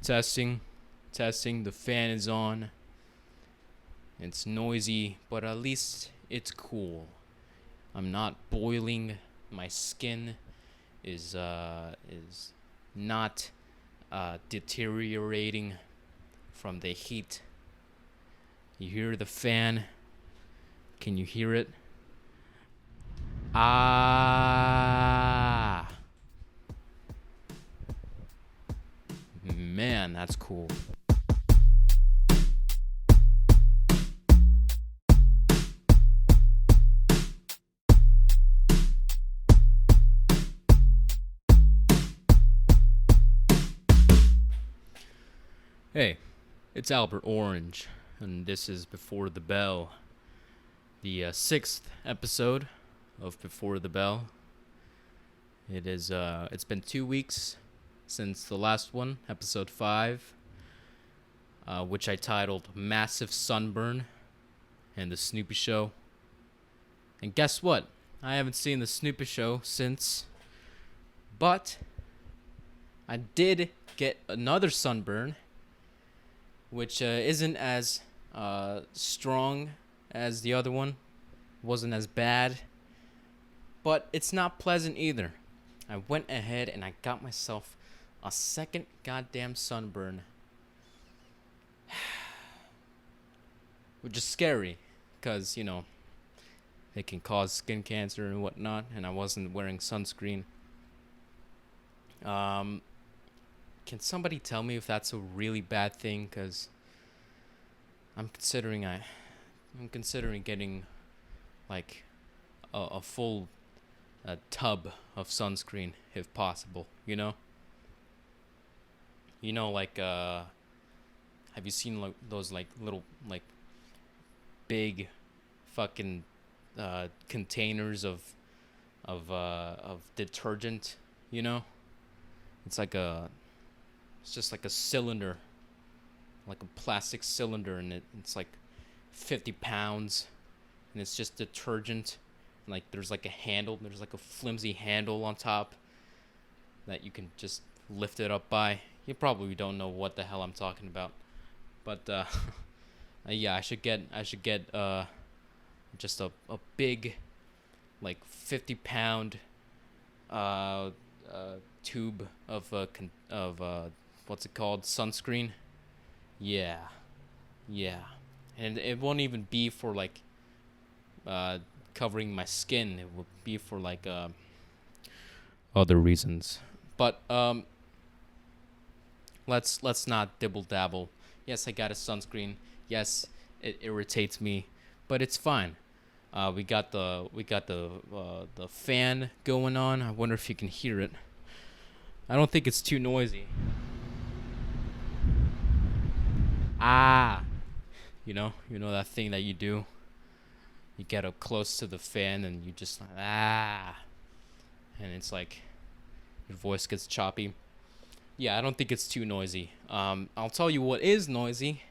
Testing, testing. The fan is on. It's noisy, but at least it's cool. I'm not boiling. My skin is not deteriorating from the heat. You hear the fan? Can you hear it? Ah, man, that's cool. Hey, it's Albert Orange, and this is Before the Bell, the sixth episode of Before the Bell. It's been 2 weeks since the last one, episode 5, which I titled Massive Sunburn and the Snoopy Show. And guess what? I haven't seen the Snoopy Show since, but I did get another sunburn, which isn't as strong as the other one. Wasn't as bad, but it's not pleasant either. I went ahead and I got myself a second goddamn sunburn, which is scary because, it can cause skin cancer and whatnot, and I wasn't wearing sunscreen. Can somebody tell me if that's a really bad thing? Because I'm considering getting like a full tub of sunscreen if possible. Like have you seen like those like little like big fucking containers of detergent? It's like it's just like a cylinder, like a plastic cylinder, and it's like 50 pounds, and it's just detergent. And like there's like a flimsy handle on top that you can just lift it up by. You probably don't know what the hell I'm talking about, but yeah, I should get just a big like 50-pound tube of what's it called, sunscreen. Yeah, and it won't even be for like covering my skin. It will be for like other reasons. But let's not dibble dabble. Yes, I got a sunscreen. Yes, it irritates me, but it's fine. We got the fan going on. I wonder if you can hear it. I don't think it's too noisy. Ah, you know that thing that you do. You get up close to the fan and you just and it's like your voice gets choppy. Yeah, I don't think it's too noisy. I'll tell you what is noisy.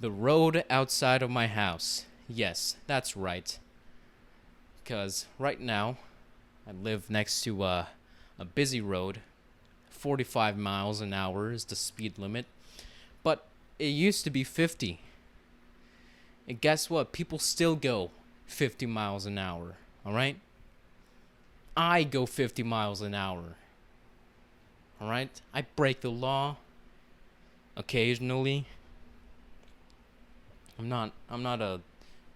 The road outside of my house. Yes, that's right. Because right now, I live next to a busy road. 45 miles an hour is the speed limit. But it used to be 50. And guess what? People still go 50 miles an hour. Alright? I go 50 miles an hour. Alright? I break the law occasionally. I'm not a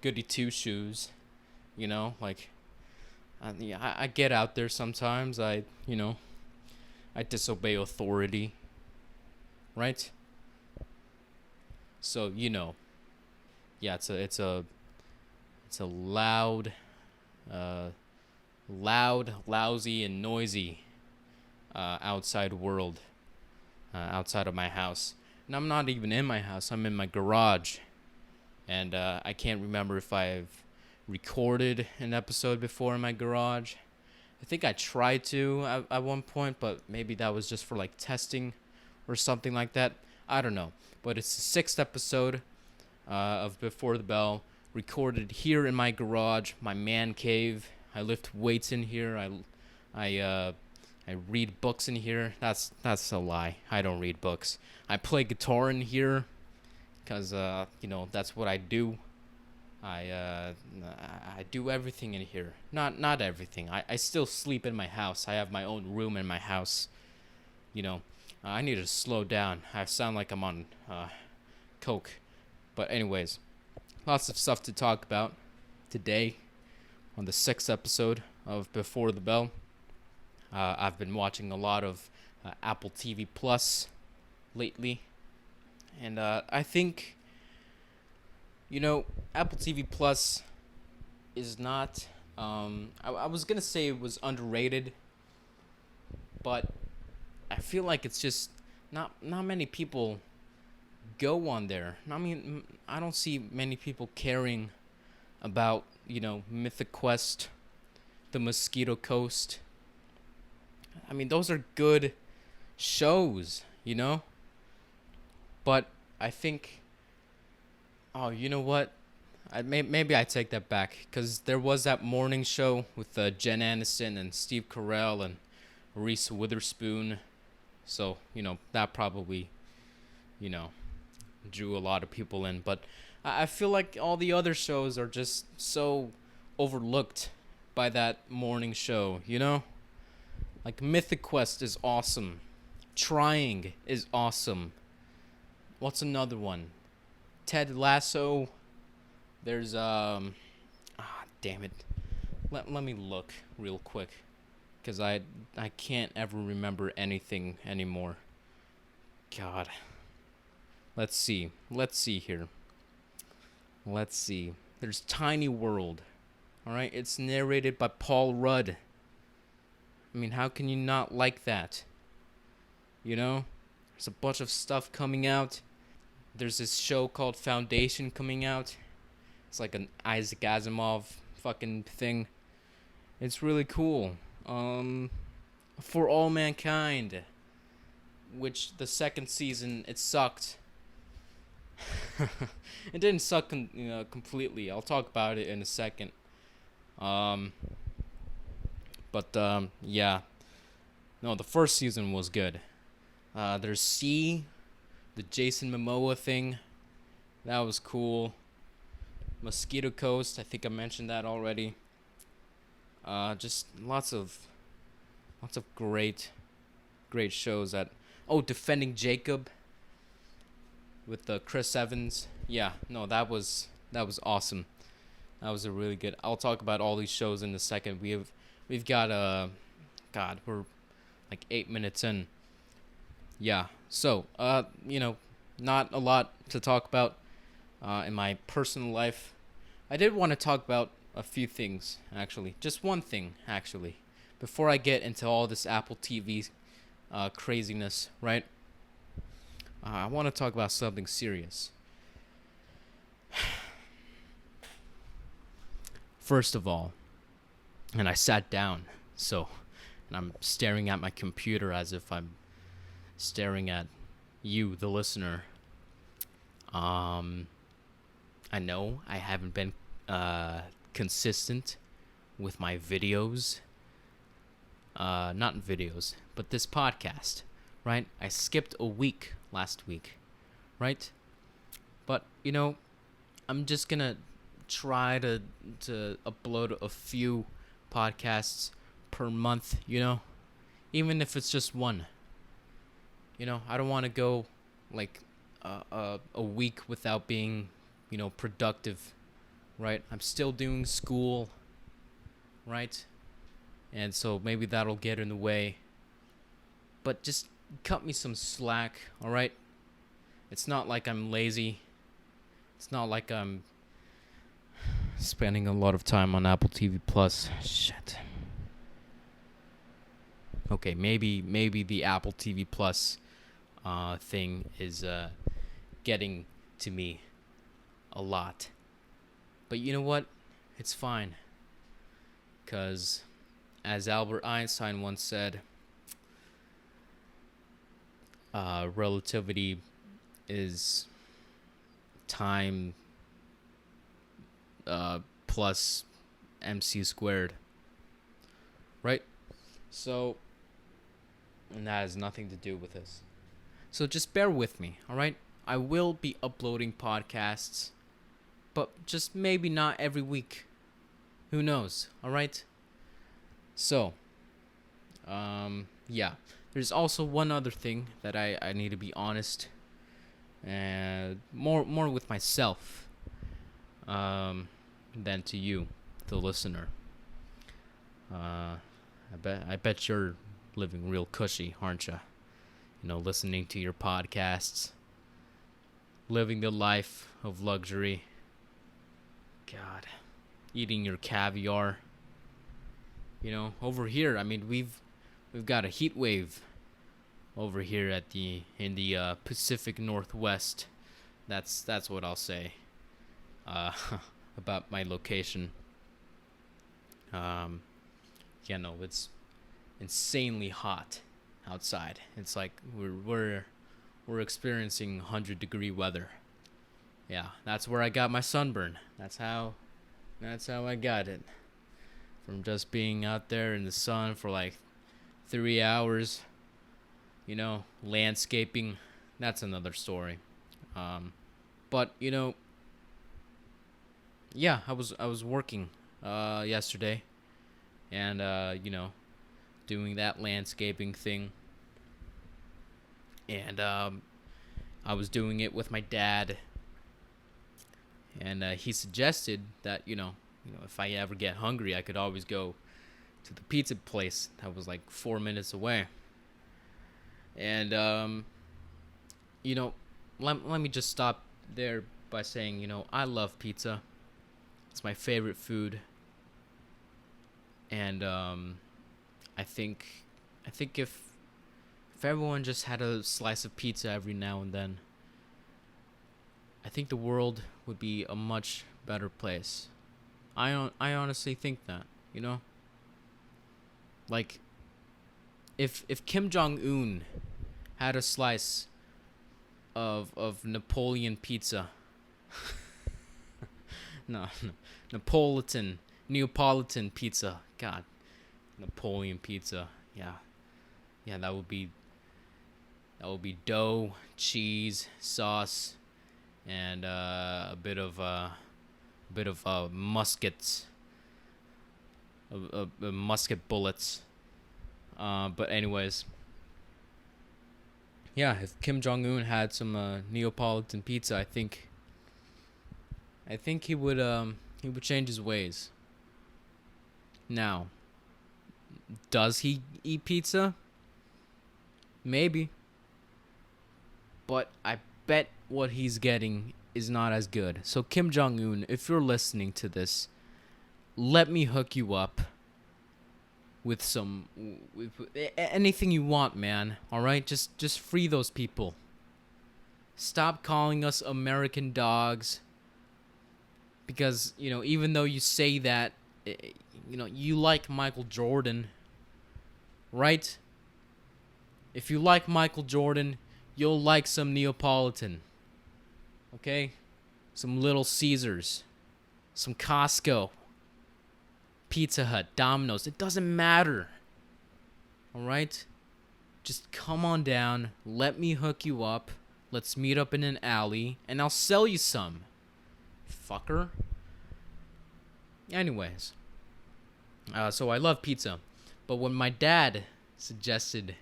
goody two shoes, like I get out there sometimes. I disobey authority, right? So yeah, it's a loud, lousy, and noisy outside world outside of my house. And I'm not even in my house. I'm in my garage. And I can't remember if I've recorded an episode before in my garage. I think I tried to at one point, but maybe that was just for like testing or something like that. I don't know. But it's the sixth episode of Before the Bell, recorded here in my garage, my man cave. I lift weights in here. I I read books in here. That's a lie. I don't read books. I play guitar in here because that's what I do. I uh, I do everything in here. Not everything. I still sleep in my house. I have my own room in my house. You know, I need to slow down. I sound like I'm on coke. But anyways, lots of stuff to talk about today on the sixth episode of Before the Bell. I've been watching a lot of Apple TV Plus lately, and I think Apple TV Plus is not. I was gonna say it was underrated, but I feel like it's just not many people go on there. I mean, I don't see many people caring about Mythic Quest, the Mosquito Coast. I mean, those are good shows. But I think, oh, you know what? Maybe I take that back because there was that morning show with Jen Aniston and Steve Carell and Reese Witherspoon. So that probably you know drew a lot of people in. But I feel like all the other shows are just so overlooked by that morning show. Like Mythic Quest is awesome. Trying is awesome. What's another one? Ted Lasso. There's damn it. Let me look real quick cuz I can't ever remember anything anymore. God. Let's see here. Let's see. There's Tiny World. All right, it's narrated by Paul Rudd. I mean, how can you not like that? There's a bunch of stuff coming out. There's this show called Foundation coming out. It's like an Isaac Asimov fucking thing. It's really cool. For All Mankind, which the second season it sucked. It didn't suck completely. I'll talk about it in a second. Yeah. No, the first season was good. There's C, the Jason Momoa thing. That was cool. Mosquito Coast, I think I mentioned that already. Just lots of great shows that. Oh, Defending Jacob with Chris Evans. Yeah, no, that was awesome. That was a really good. I'll talk about all these shows in a second. We've got God, we're like 8 minutes in. Yeah. So, not a lot to talk about in my personal life. I did want to talk about a few things, actually. Just one thing, actually. Before I get into all this Apple TV craziness, right? I want to talk about something serious. First of all, and I sat down, and I'm staring at my computer as if I'm staring at you, the listener. I know I haven't been consistent with my videos. Not videos, but this podcast, right? I skipped a week last week, right? But, I'm just gonna try to upload a few podcasts per month, even if it's just one. I don't want to go like a week without being, productive, right? I'm still doing school, right? And so maybe that'll get in the way. But just cut me some slack, all right? It's not like I'm lazy. It's not like I'm spending a lot of time on Apple TV Plus. Shit. Okay, maybe the Apple TV Plus thing is getting to me a lot. But you know what? It's fine. Because as Albert Einstein once said, relativity is time plus MC squared. Right? So, and that has nothing to do with this. So just bear with me, all right? I will be uploading podcasts, but just maybe not every week. Who knows, all right? So, yeah. There's also one other thing that I need to be honest and more with myself than to you, the listener. I bet you're living real cushy, aren't you? You know, listening to your podcasts, living the life of luxury. God, eating your caviar. You know, over here, I mean, we've got a heat wave over here in the Pacific Northwest. That's what I'll say uh, about my location. Um, yeah, no, it's insanely hot outside. It's like we're experiencing 100-degree weather. Yeah, that's where I got my sunburn. That's how I got it. From just being out there in the sun for like 3 hours, landscaping. That's another story. But yeah, I was working yesterday, and doing that landscaping thing, and I was doing it with my dad, and he suggested that if I ever get hungry, I could always go to the pizza place that was like 4 minutes away. And you know, let me just stop there by saying, I love pizza. It's my favorite food, and I think if everyone just had a slice of pizza every now and then, I think the world would be a much better place. I honestly think that, like if Kim Jong Un had a slice of Napoleon pizza, no, Neapolitan pizza, God, Napoleon pizza, yeah, that would be dough, cheese, sauce, and a bit of muskets, musket bullets. But anyways, yeah, if Kim Jong Un had some Neapolitan pizza, I think he would change his ways. Now, does he eat pizza? Maybe, but I bet what he's getting is not as good. So Kim Jong Un, if you're listening to this, let me hook you up with anything you want, man. All right, just free those people. Stop calling us American dogs, because even though you say that, you like Michael Jordan, right? If you like Michael Jordan, you'll like some Neapolitan, okay? Some Little Caesars, some Costco, Pizza Hut, Domino's. It doesn't matter. All right? Just come on down. Let me hook you up. Let's meet up in an alley, and I'll sell you some. Fucker. Anyways. So I love pizza. But when my dad suggested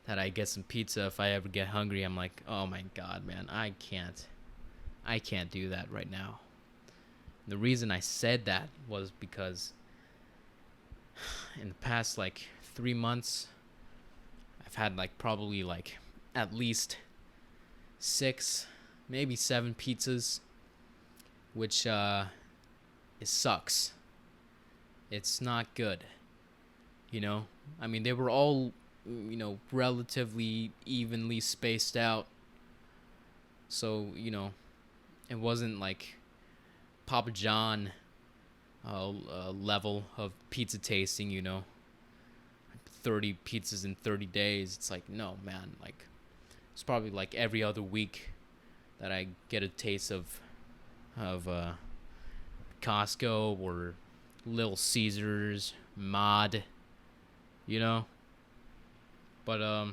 that I get some pizza if I ever get hungry, I'm like, oh my God, man, I can't do that right now. The reason I said that was because in the past 3 months, I've had probably at least 6, maybe 7 pizzas, which it sucks. It's not good. I mean, they were all relatively evenly spaced out. So, it wasn't like Papa John level of pizza tasting, 30 pizzas in 30 days. It's like, no, man. It's probably every other week that I get a taste of Costco or Little Caesars, Mod, But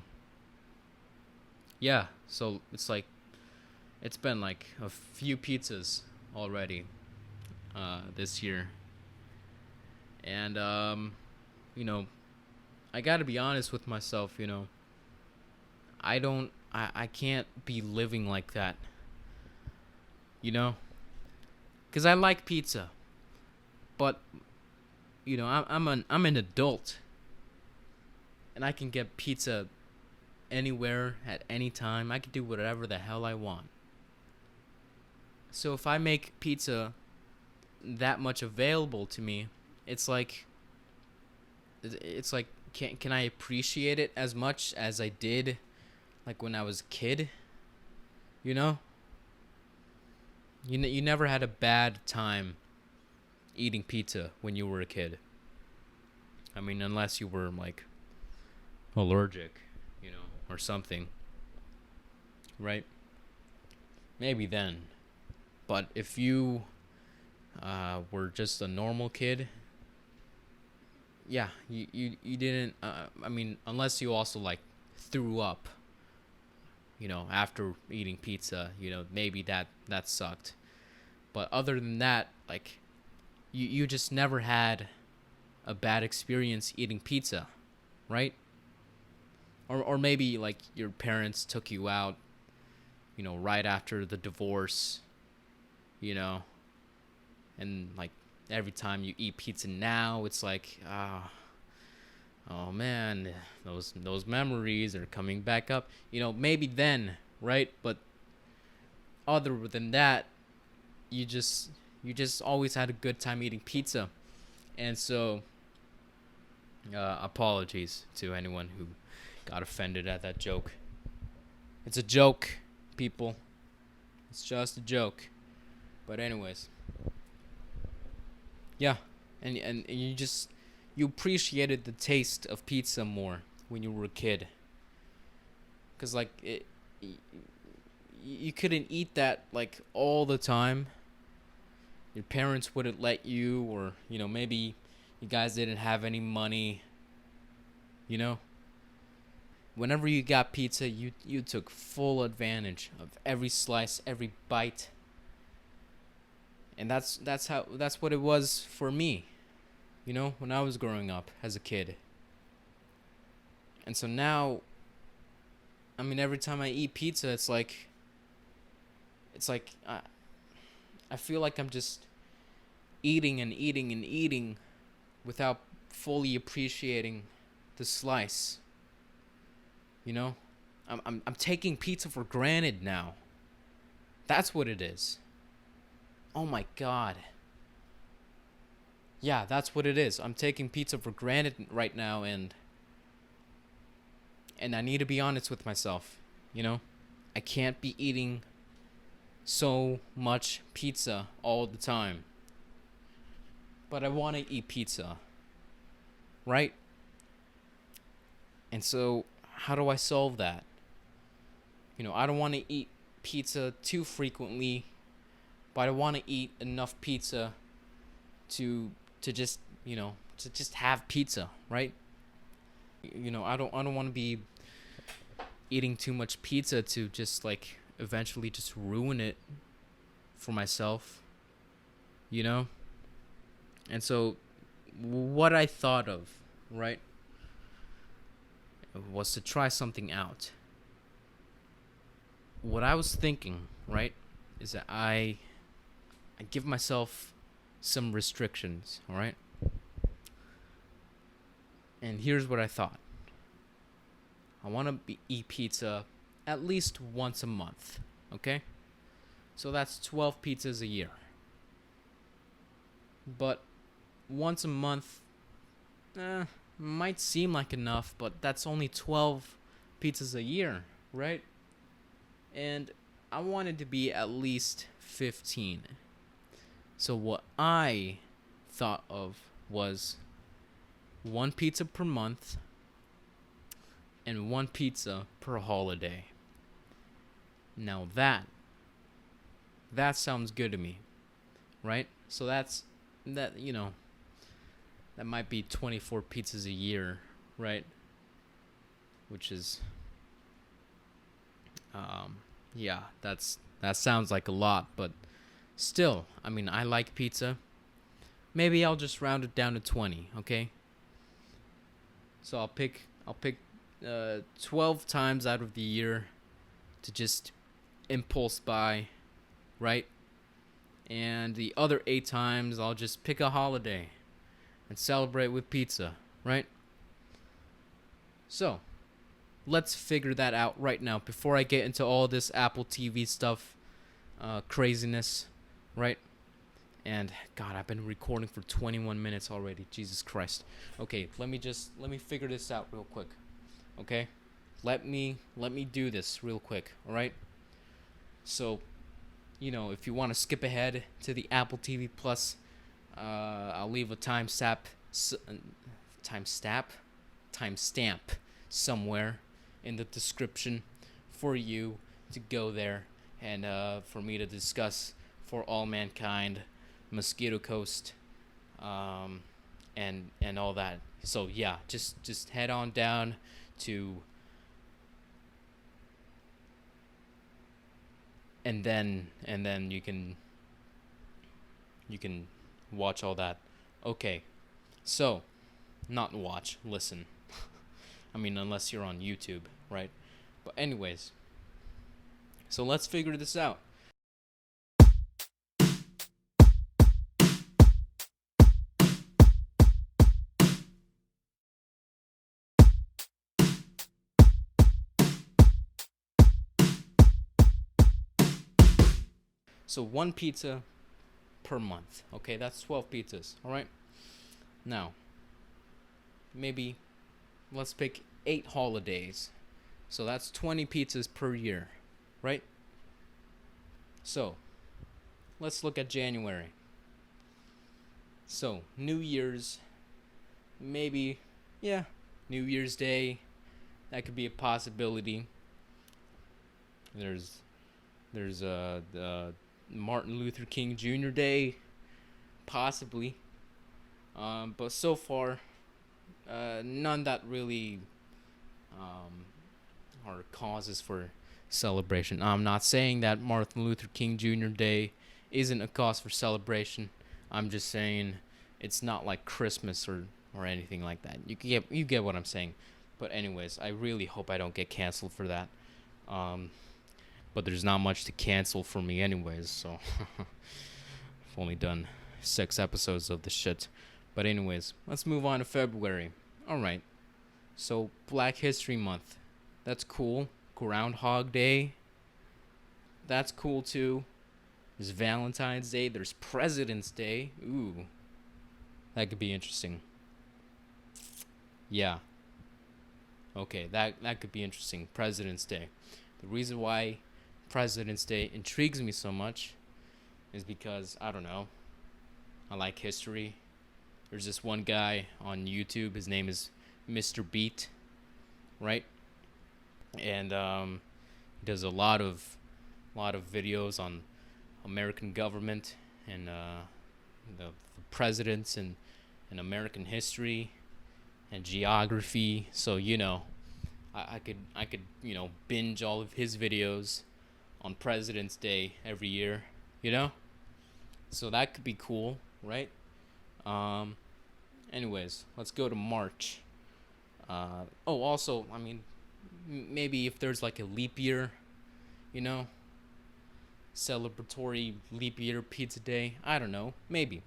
yeah. So it's been like a few pizzas already this year, and you know, I got to be honest with myself. I can't be living like that. You know, because I like pizza, but I'm an adult, and I can get pizza anywhere at any time. I can do whatever the hell I want. So if I make pizza that much available to me, it's like can I appreciate it as much as I did like when I was a kid? You know? You never had a bad time eating pizza when you were a kid. I mean, unless you were like allergic, or something, right? Maybe then. But if you were just a normal kid, yeah, you didn't. I mean, unless you also like threw up, after eating pizza, maybe that sucked. But other than that, like, you just never had a bad experience eating pizza, right? Or maybe like your parents took you out, right after the divorce, you know, and like every time you eat pizza now, it's like, oh man, those memories are coming back up. Maybe then, right? But other than that, you just always had a good time eating pizza. And so apologies to anyone who got offended at that joke. It's a joke, people. It's just a joke. But anyways, yeah, and you appreciated the taste of pizza more when you were a kid. Cause like you couldn't eat that like all the time. Your parents wouldn't let you, or maybe you guys didn't have any money. You know, whenever you got pizza, you took full advantage of every slice, every bite. And that's what it was for me, when I was growing up as a kid. And so now, I mean, every time I eat pizza, it's like I feel like I'm just eating and eating and eating without fully appreciating the slice. I'm taking pizza for granted now. That's what it is. Oh my god. Yeah, that's what it is. I'm taking pizza for granted right now, and I need to be honest with myself. I can't be eating so much pizza all the time. But I want to eat pizza, right? And so, how do I solve that? I don't want to eat pizza too frequently, but I want to eat enough pizza to just to just have pizza, right? I don't want to be eating too much pizza to just like eventually just ruin it for myself, you know? And so what I thought of, right, was to try something out. What I was thinking, right, is that I give myself some restrictions, all right? And here's what I thought. I want to eat pizza at least once a month, okay? So that's 12 pizzas a year. But once a month might seem like enough, but that's only 12 pizzas a year, right? And I wanted to be at least 15. So what I thought of was one pizza per month and one pizza per holiday. Now that sounds good to me, right? So that that might be 24 pizzas a year, right? which is yeah, that sounds like a lot, but still, I mean, I like pizza. Maybe I'll just round it down to 20, okay? So I'll pick 12 times out of the year to just impulse buy, right? And the other 8 times I'll just pick a holiday and celebrate with pizza, right? So, let's figure that out right now before I get into all this Apple TV stuff, craziness, right? And God, I've been recording for 21 minutes already. Jesus Christ. Okay, let me figure this out real quick. Okay? Let me do this real quick, all right? So, if you want to skip ahead to the Apple TV Plus, I'll leave a timestamp timestamp somewhere in the description for you to go there and for me to discuss For All Mankind, Mosquito Coast, and all that. So yeah, just head on down to, and then you can watch all that. Okay, so not watch, listen. I mean, unless you're on YouTube, right? But anyways, so let's figure this out. So one pizza per month. Okay, that's 12 pizzas. All right. Now, maybe let's pick 8 holidays. So that's 20 pizzas per year, right? So, let's look at January. So, New Year's, maybe, yeah, New Year's Day, that could be a possibility. There's the Martin Luther King Jr. Day, possibly. But so far, none that really are causes for celebration. I'm not saying that Martin Luther King Jr. Day isn't a cause for celebration. I'm just saying it's not like Christmas or anything like that. You get what I'm saying. But anyways, I really hope I don't get canceled for that. But there's not much to cancel for me anyways, so I've only done 6 episodes of this shit. But anyways, let's move on to February. Alright, so Black History Month. That's cool. Groundhog Day. That's cool too. There's Valentine's Day. There's President's Day. Ooh, that could be interesting. Yeah. Okay, that could be interesting. President's Day. The reason why President's Day intrigues me so much is because, I don't know, I like history. There's this one guy on YouTube. His name is Mr. Beat, right? And he does a lot of videos on American government and the presidents and American history and geography. So I could binge all of his videos on President's Day every year. You know, so that could be cool, right? Um. Anyways, let's go to March. Also, I mean, maybe if there's like a leap year, you know, celebratory leap year pizza day. I don't know. Maybe.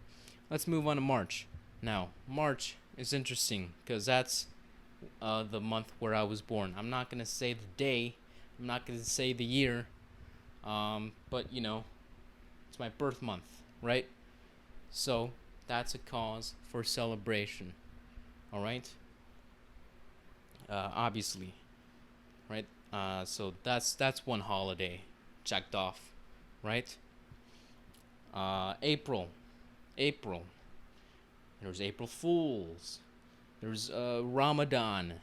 Let's move on to March. Now, March is interesting because that's the month where I was born. I'm not gonna say the day. I'm not gonna say the year. But it's my birth month, right? So that's a cause for celebration. All right. Obviously, right? So that's one holiday checked off, right? April. There's April Fools. There's Ramadan,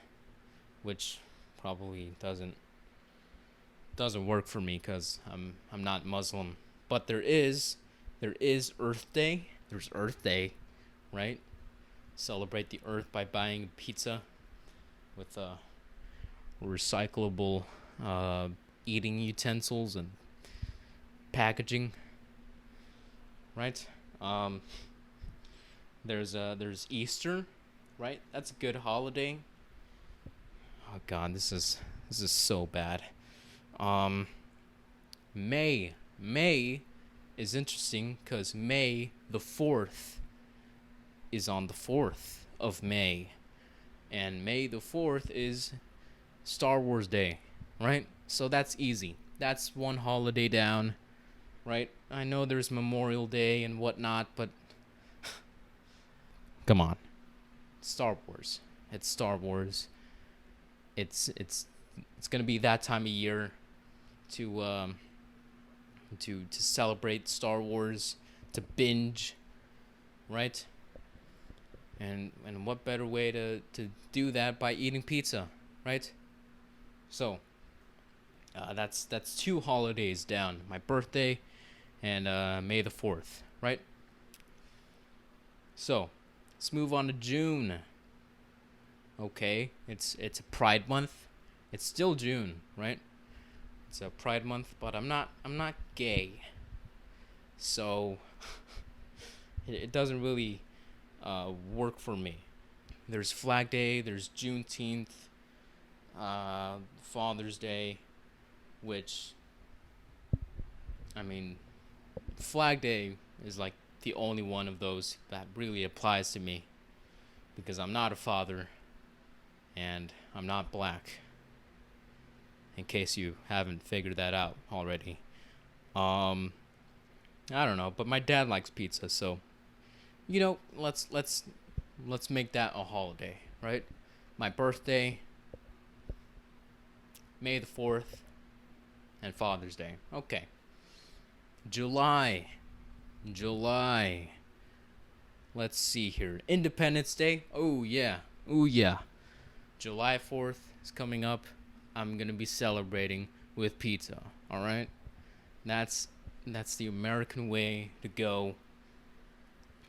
which probably doesn't work for me because I'm not Muslim. But there is Earth Day. There's Earth Day, right? Celebrate the Earth by buying pizza with recyclable uh, eating utensils and packaging, right? Um, there's Easter, right? That's a good holiday. Oh God, this is so bad. Um, May is interesting because May the 4th is on the 4th of May, and May the 4th is Star Wars Day, right? So that's easy. That's one holiday down, right? I know there's Memorial Day and whatnot, but come on, Star Wars. It's Star Wars. It's gonna be that time of year to to celebrate Star Wars, to binge, right? And what better way to do that by eating pizza, right? So that's two holidays down. My birthday and May the 4th, right? So let's move on to June. Okay, it's a Pride month. It's still June, right? It's a Pride month, but I'm not gay, so it doesn't really work for me. There's Flag Day. There's Juneteenth, Father's Day, which I mean, Flag Day is like the only one of those that really applies to me because I'm not a father and I'm not black. In case you haven't figured that out already. Um, I don't know, but my dad likes pizza, so let's make that a holiday, right? My birthday, May the 4th, and Father's Day. Okay. July. July. Let's see here. Independence Day. Oh yeah. Oh yeah. July 4th is coming up. I'm going to be celebrating with pizza, all right? That's the American way to go.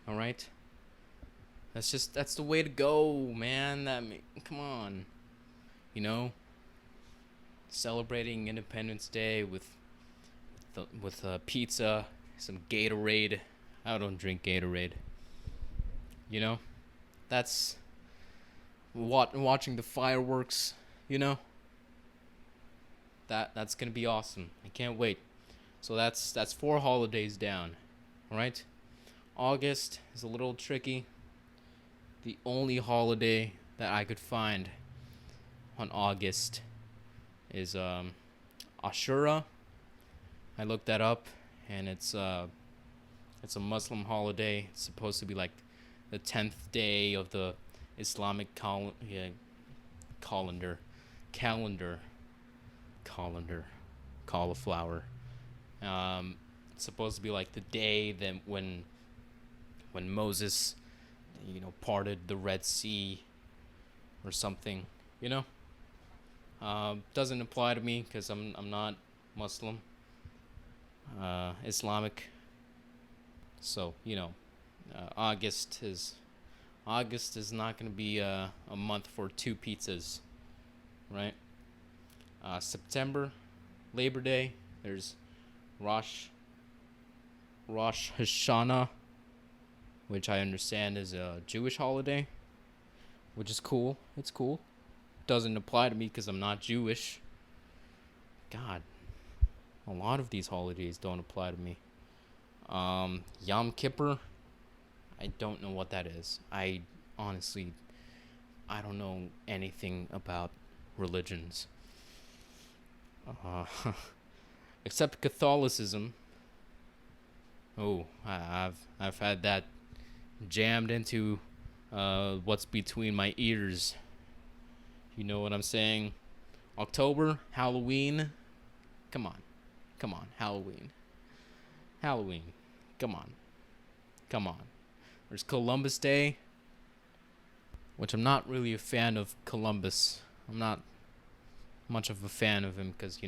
All right? That's the way to go, man. Come on. You know, celebrating Independence Day with pizza, some Gatorade. I don't drink Gatorade. You know, that's watching the fireworks. You know, that's gonna be awesome. I can't wait. So that's 4 holidays down. All right. August is a little tricky. The only holiday that I could find on August is Ashura. I looked that up, and it's a Muslim holiday. It's supposed to be like the 10th day of the Islamic calendar, cauliflower. It's supposed to be like the day that when Moses, parted the Red Sea or something. You know, doesn't apply to me because I'm not Muslim, Islamic. So August is not going to be a month for two pizzas, right? September, Labor Day. There's Rosh Hashanah, which I understand is a Jewish holiday, which is cool. It's cool. Doesn't apply to me because I'm not Jewish. God, a lot of these holidays don't apply to me. Yom Kippur, I don't know what that is. I honestly don't know anything about religions. Except Catholicism. Oh, I've had that jammed into what's between my ears. You know what I'm saying? October, Halloween. Come on, Halloween. Come on. There's Columbus Day, which I'm not really a fan of Columbus. I'm not much of a fan of him because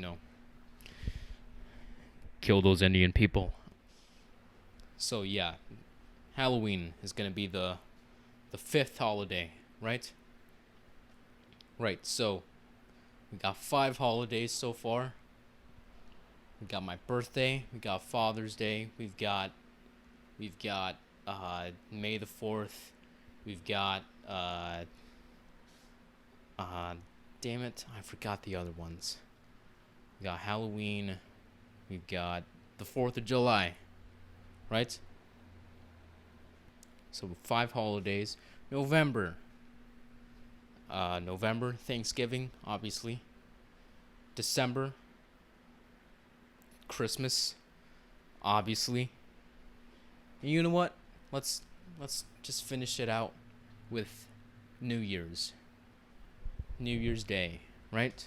kill those Indian people. So yeah, Halloween is gonna be the 5th holiday, right? Right. So We got 5 holidays so far. We got my birthday. We got Father's Day. We've got May the 4th. We've got uh, damn it, I forgot the other ones. We got Halloween. We've got the 4th of July, right? So 5 holidays. November. November, Thanksgiving, obviously. December, Christmas, obviously. And you know what? Let's just finish it out with New Year's. New Year's Day, right?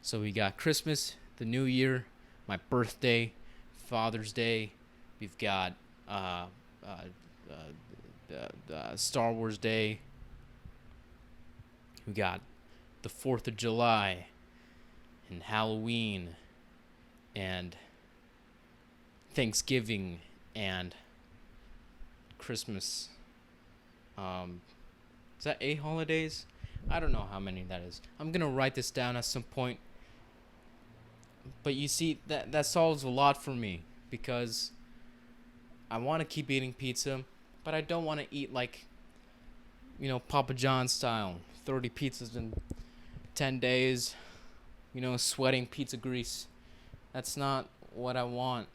So we got Christmas, the New Year, my birthday, Father's Day. We've got Star Wars Day. We got the 4th of July and Halloween and Thanksgiving and Christmas. Is that 8 holidays? I don't know how many that is. I'm gonna write this down at some point. But you see, that solves a lot for me because I want to keep eating pizza, but I don't want to eat like, Papa John style, 30 pizzas in 10 days, sweating pizza grease. That's not what I want.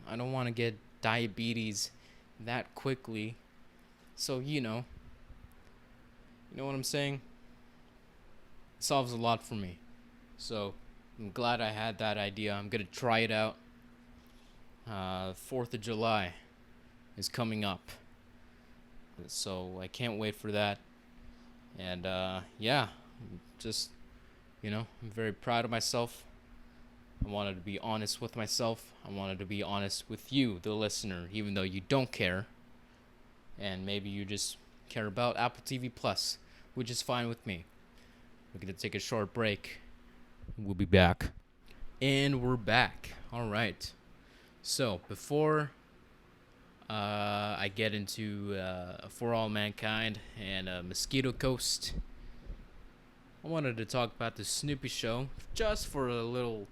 I don't want to get diabetes that quickly. So, you know what I'm saying? It solves a lot for me. So, I'm glad I had that idea. I'm going to try it out. 4th of July is coming up. So, I can't wait for that. And, yeah, just, I'm very proud of myself. I wanted to be honest with myself. I wanted to be honest with you, the listener, even though you don't care. And maybe you just care about Apple TV Plus, which is fine with me. We're going to take a short break. We'll be back. And we're back. All right. So, before I get into For All Mankind and Mosquito Coast, I wanted to talk about the Snoopy Show just for a little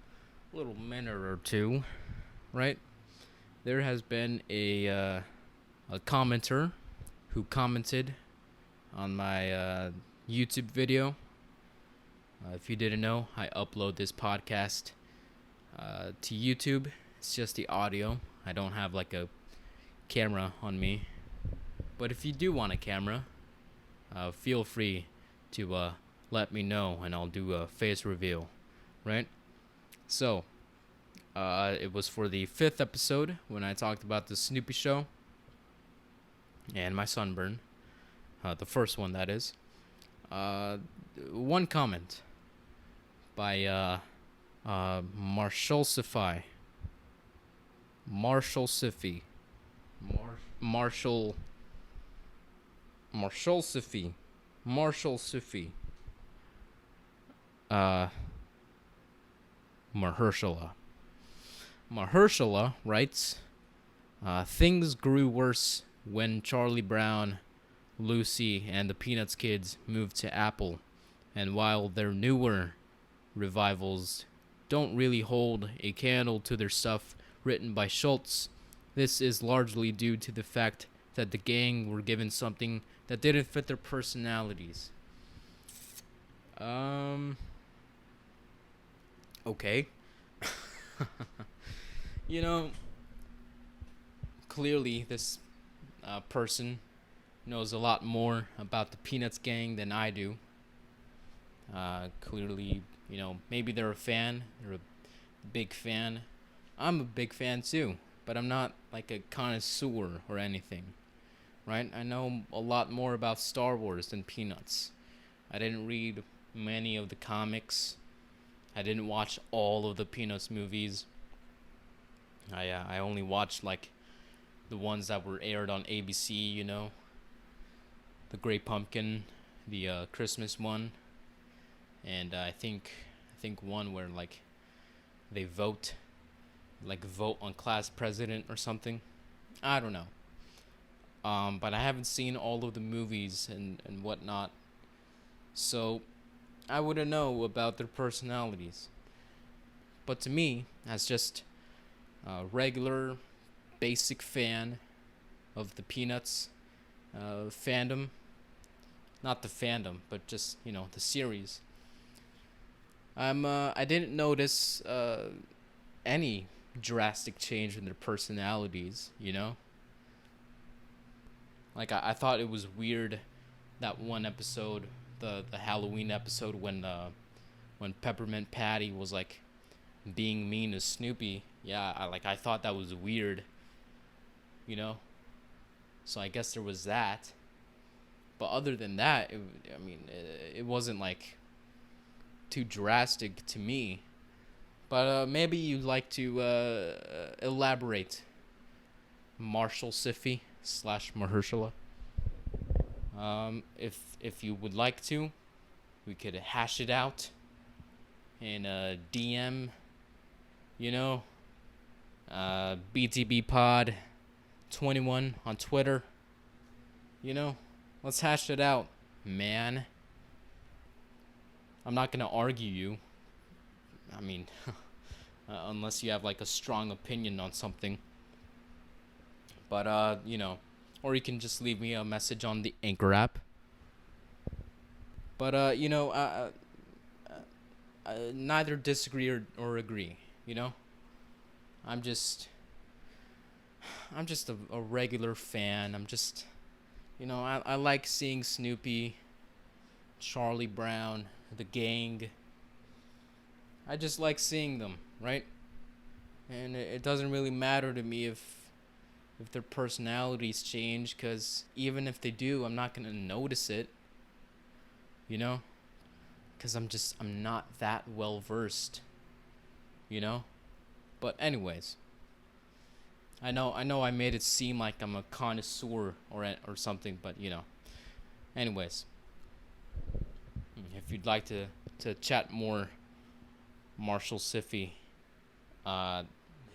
minute or two, right? There has been a commenter who commented on my YouTube video. If you didn't know, I upload this podcast to YouTube. It's just the audio. I don't have like a camera on me. But if you do want a camera, feel free to let me know and I'll do a face reveal, right? So, it was for the 5th episode when I talked about the Snoopy Show and my sunburn. The first one, that is. One comment by Marshall Siffy. Mahershala writes, things grew worse when Charlie Brown, Lucy, and the Peanuts kids moved to Apple, and while their newer revivals don't really hold a candle to their stuff written by Schultz, this is largely due to the fact that the gang were given something that didn't fit their personalities. Okay. Clearly this person knows a lot more about the Peanuts gang than I do. Clearly, maybe they're a fan. They're a big fan. I'm a big fan too, but I'm not like a connoisseur or anything, right? I know a lot more about Star Wars than Peanuts. I didn't read many of the comics. I didn't watch all of the Peanuts movies. I only watched like the ones that were aired on ABC, the Great Pumpkin, the Christmas one, and I think one where like they vote on class president or something. I don't know. But I haven't seen all of the movies and whatnot. So I wouldn't know about their personalities. But to me, as just a regular, basic fan of the Peanuts fandom, not the fandom, but just the series, I didn't notice any drastic change in their personalities. Like I thought it was weird that one episode, the Halloween episode when Peppermint Patty was like being mean to Snoopy. Yeah, I thought that was weird, you know. So I guess there was that. But other than that, it wasn't like too drastic to me. But maybe you'd like to elaborate, Marshall Siffy / Mahershala. If you would like to, we could hash it out in a DM. BTB Pod 21 on Twitter. Let's hash it out, man. I'm not gonna argue you. I mean, unless you have like a strong opinion on something. But or you can just leave me a message on the Anchor app. But neither disagree or agree. I'm just a regular fan. I'm just I like seeing Snoopy, Charlie Brown, the gang. I just like seeing them, right? And it doesn't really matter to me if their personalities change, because even if they do, I'm not going to notice it, because I'm not that well versed, But anyways, I know I made it seem like I'm a connoisseur or something, but anyways, if you'd like to chat more, Marshall Siffy,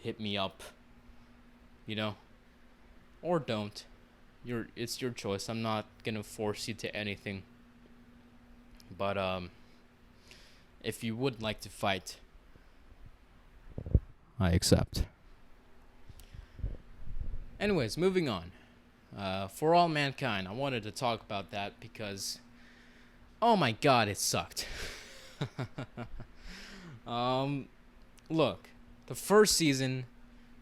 hit me up, or don't. It's your choice. I'm not gonna force you to anything. But if you would like to fight, I accept. Anyways, moving on. For All Mankind, I wanted to talk about that because, oh my god, it sucked. Look, the first season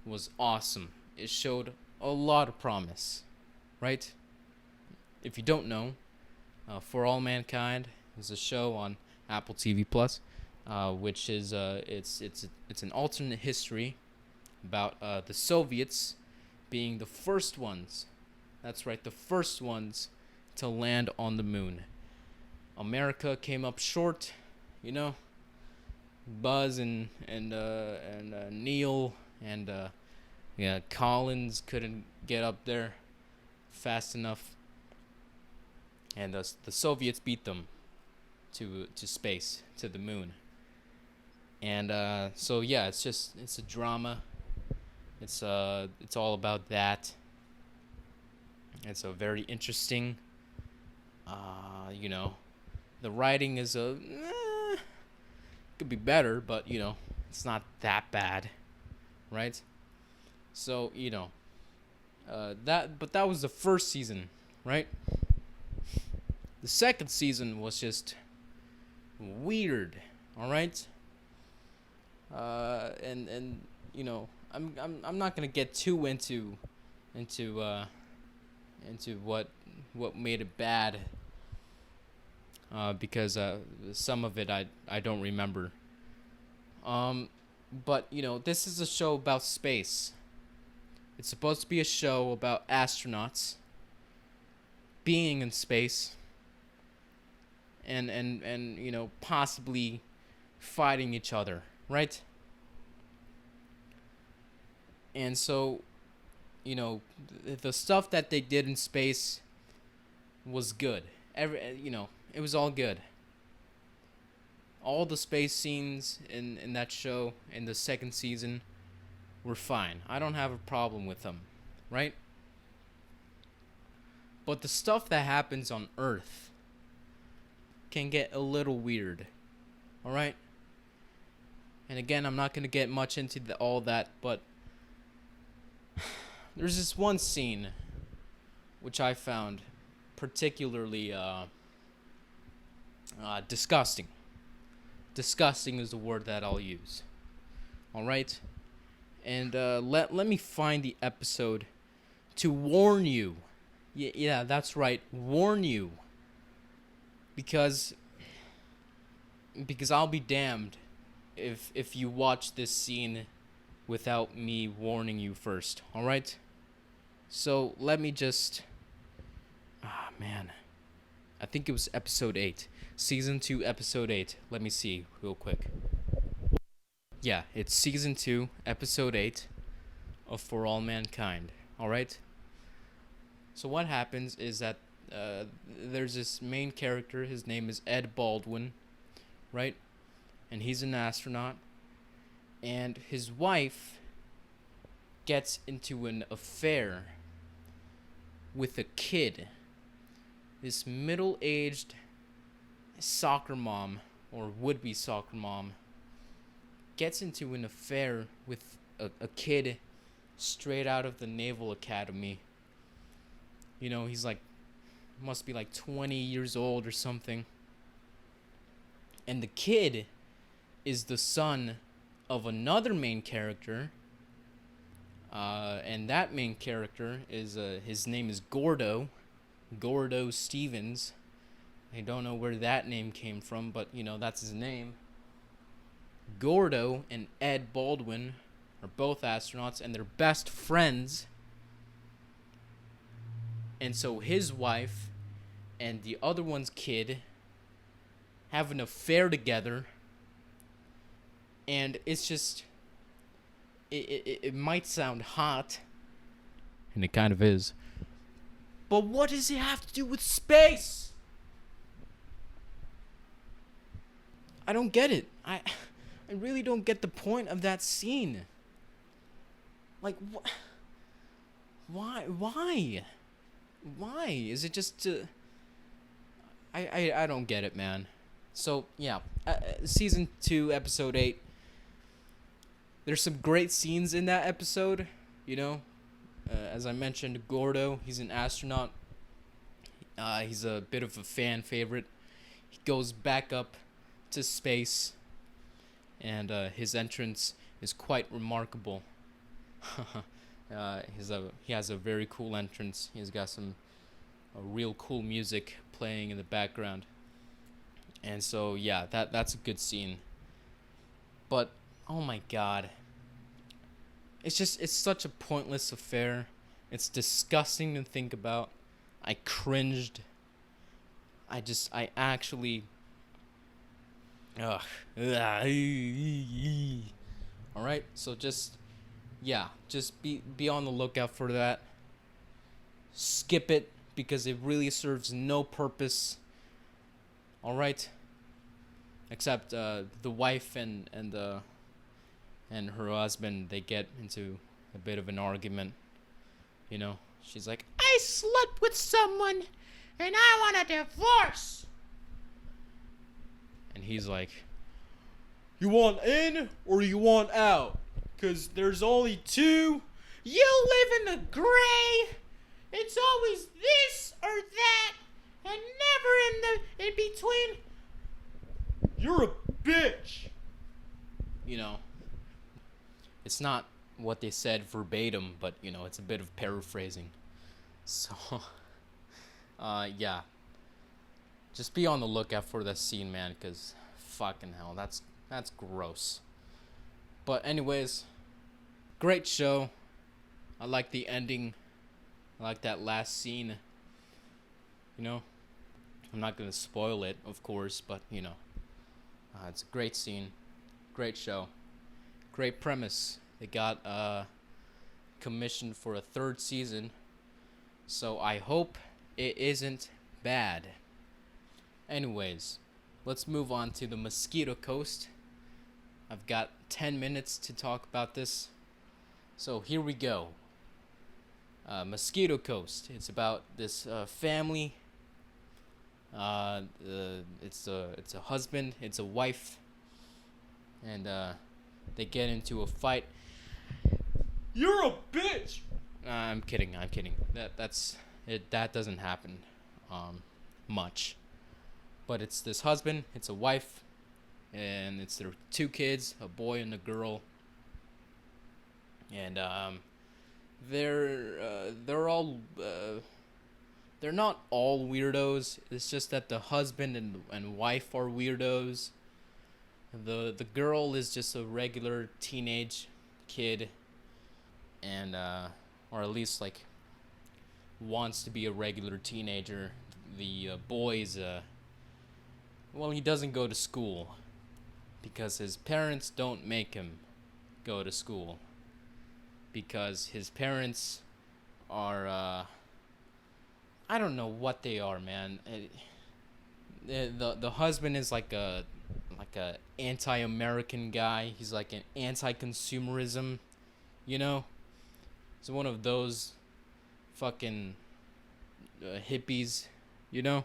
was awesome. It showed a lot of promise, right? If you don't know, For All Mankind is a show on Apple TV Plus, which is it's an alternate history about the Soviets being the first ones. That's right, the first ones to land on the moon. America came up short, Buzz and Neil and Collins couldn't get up there fast enough, and the Soviets beat them to space, to the moon. And so yeah, it's a drama. It's all about that. It's a very interesting. The writing is could be better, but it's not that bad, right? So that was the first season, right? The second season was just weird, all right. And I'm not gonna get too into what made it bad, because some of it I don't remember. But this is a show about space. It's supposed to be a show about astronauts being in space and possibly fighting each other, right? And so the stuff that they did in space was good. It was all good. All the space scenes in that show in the second season were fine. I don't have a problem with them, right? But the stuff that happens on Earth, can get a little weird. Alright? And again, I'm not going to get much into all that, but there's this one scene which I found particularly disgusting. Disgusting is the word that I'll use. Alright? And let me find the episode to warn you. Yeah, that's right. Warn you. Because I'll be damned if you watch this scene without me warning you first. Alright? So let me just... man. I think it was episode 8. Season 2, episode 8. Let me see real quick. Yeah, it's season 2, episode 8 of For All Mankind. Alright? So what happens is that there's this main character. His name is Ed Baldwin. Right? And he's an astronaut. And his wife gets into an affair with a kid. This middle-aged soccer mom, or would-be soccer mom, gets into an affair with a kid straight out of the Naval Academy. You know, he's like, must be like 20 years old or something. And the kid is the son of another main character. And that main character is, his name is Gordo Stevens. I don't know where that name came from, but, you know, that's his name. Gordo and Ed Baldwin are both astronauts, and they're best friends. And so his wife and the other one's kid have an affair together. And it's just... It might sound hot. And it kind of is. But what does it have to do with space? I don't get it. I really don't get the point of that scene. Like, why? Why? Is it just to... I don't get it, man. So, yeah. Season 2, episode 8. There's some great scenes in that episode, you know. As I mentioned, Gordo, he's an astronaut. He's a bit of a fan favorite. He goes back up to space, and his entrance is quite remarkable. He has a very cool entrance. He's got some real cool music playing in the background. And so, yeah, that's a good scene. But... oh my god. It's such a pointless affair. It's disgusting to think about. I cringed. I actually... ugh. Alright, so just be on the lookout for that. Skip it, because it really serves no purpose. Alright? Except the wife and her husband, they get into a bit of an argument. You know, she's like, I slept with someone and I want a divorce. And he's like, you want in or you want out? 'Cause there's only two. You live in the gray. It's always this or that and never in between. You're a bitch. You know, it's not what they said verbatim, but, you know, it's a bit of paraphrasing. So, yeah. Just be on the lookout for that scene, man, because fucking hell, that's gross. But anyways, great show. I like the ending. I like that last scene. You know, I'm not going to spoil it, of course, but, you know, it's a great scene. Great show. Great premise. They got commissioned for a 3rd season. So I hope it isn't bad. Anyways, let's move on to the Mosquito Coast. I've got 10 minutes to talk about this. So here we go. Mosquito Coast. It's about this family. It's a husband, it's a wife, and they get into a fight. You're a bitch. I'm kidding. I'm kidding. That's it. That doesn't happen, um, much. But it's this husband, it's a wife, and it's their two kids, a boy and a girl, and they're all they're not all weirdos. It's just that the husband and wife are weirdos. The girl is just a regular teenage kid, and or at least like wants to be a regular teenager. The boy's well, he doesn't go to school because his parents don't make him go to school because his parents are I don't know what they are, man. The husband is like a anti-American guy. He's like an anti-consumerism, you know. He's one of those fucking hippies, you know.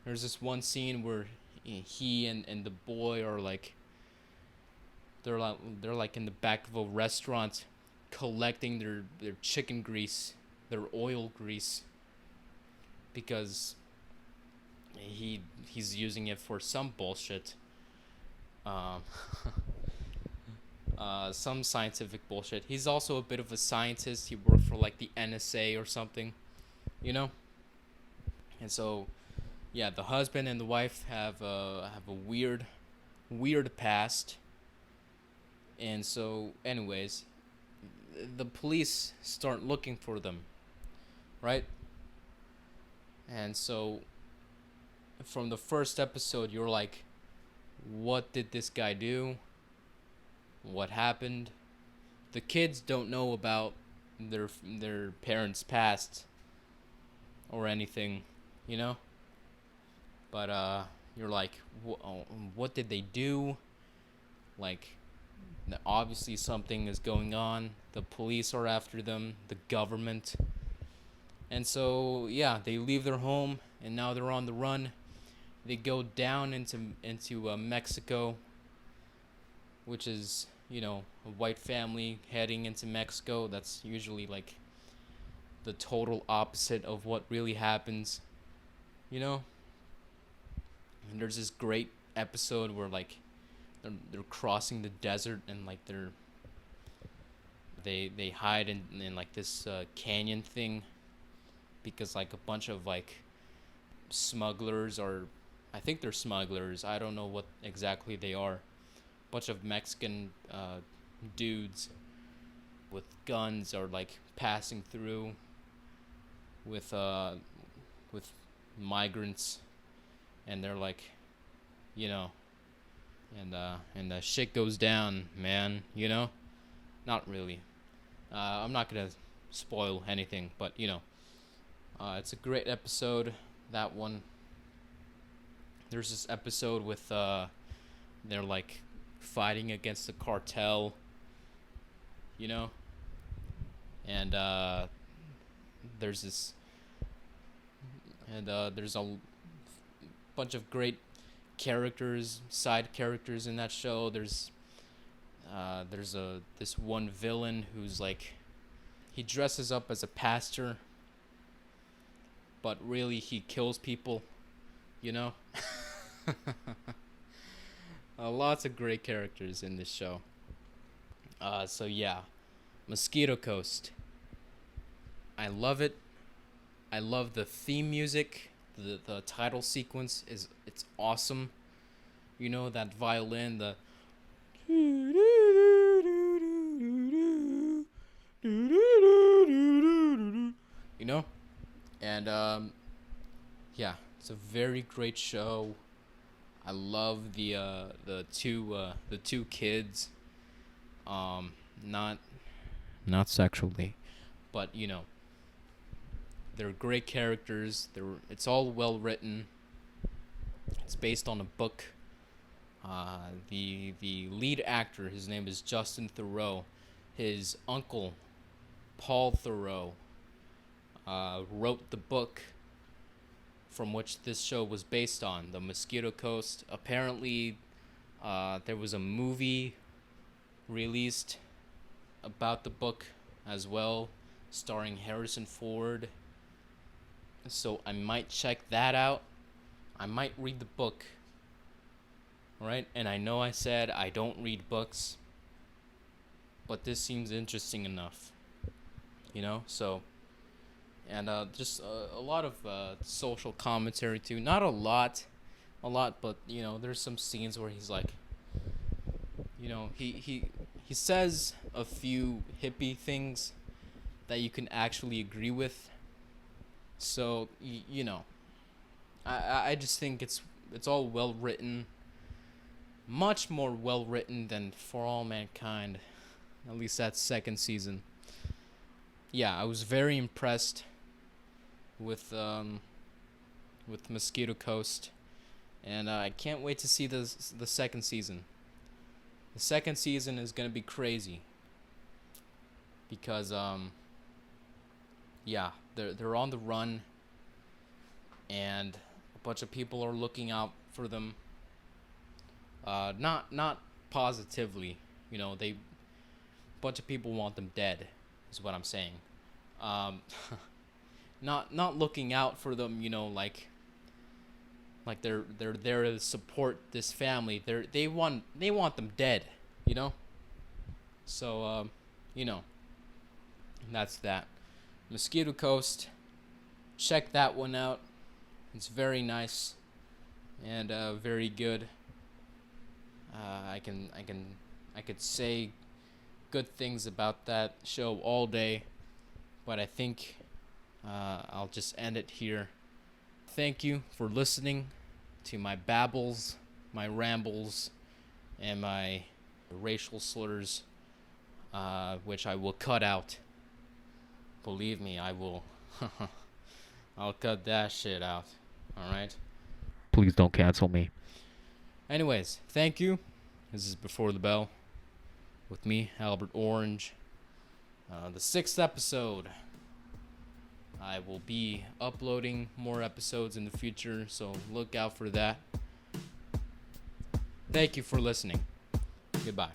There's this one scene where he and the boy are like they're like in the back of a restaurant collecting their chicken grease, their oil grease, because he's using it for some bullshit. Um, some scientific bullshit. He's also a bit of a scientist. He worked for like the NSA or something, you know. And so, yeah, the husband and the wife have a weird past. And so, anyways, the police start looking for them, right? And so, from the first episode, you're like, what did this guy do? What happened? The kids don't know about their parents' past or anything, you know. But you're like, what did they do? Like, obviously something is going on. The police are after them. The government. And so yeah, they leave their home and now they're on the run. They go down into Mexico, which is, you know, a white family heading into Mexico. That's usually like the total opposite of what really happens, you know. And there's this great episode where like they're crossing the desert and like they hide in like this canyon thing because like a bunch of like smugglers, or I think they're smugglers, I don't know what exactly they are, bunch of Mexican dudes with guns are like passing through with migrants, and they're like, you know, and the shit goes down, man, you know. Not really. I'm not gonna spoil anything, but you know, it's a great episode. That one. There's this episode with they're like fighting against the cartel, you know, and there's this and there's a bunch of great characters, side characters in that show. There's this one villain who's like, he dresses up as a pastor, but really he kills people, you know. Lots of great characters in this show. So yeah, Mosquito Coast. I love it. I love the theme music. The title sequence it's awesome. You know, that violin, the you know, and yeah, it's a very great show. I love the two kids, not sexually, but you know, they're great characters. It's all well written. It's based on a book. The lead actor, his name is Justin Theroux. His uncle, Paul Theroux, wrote the book from which this show was based on, the Mosquito Coast. Apparently, there was a movie released about the book as well, starring Harrison Ford. So I might check that out. I might read the book. Right? And I know I said I don't read books, but this seems interesting enough. So, and just a lot of social commentary too. Not a lot, but there's some scenes where he's like, he says a few hippie things that you can actually agree with. So I just think it's all well written, much more well written than For All Mankind, at least that second season. Yeah, I was very impressed with Mosquito Coast, and I can't wait to see the second season. The second season is gonna be crazy because they're on the run, and a bunch of people are looking out for them. Not positively, they bunch of people want them dead, is what I'm saying. Not looking out for them, like they're there to support this family. They want them dead, So that's that. Mosquito Coast. Check that one out. It's very nice and very good. I could say good things about that show all day, but I think I'll just end it here. Thank you for listening to my babbles, my rambles, and my racial slurs, which I will cut out. Believe me, I will. I'll cut that shit out. Alright? Please don't cancel me. Anyways, thank you. This is Before the Bell with me, Albert Orange. The 6th episode. I will be uploading more episodes in the future, so look out for that. Thank you for listening. Goodbye.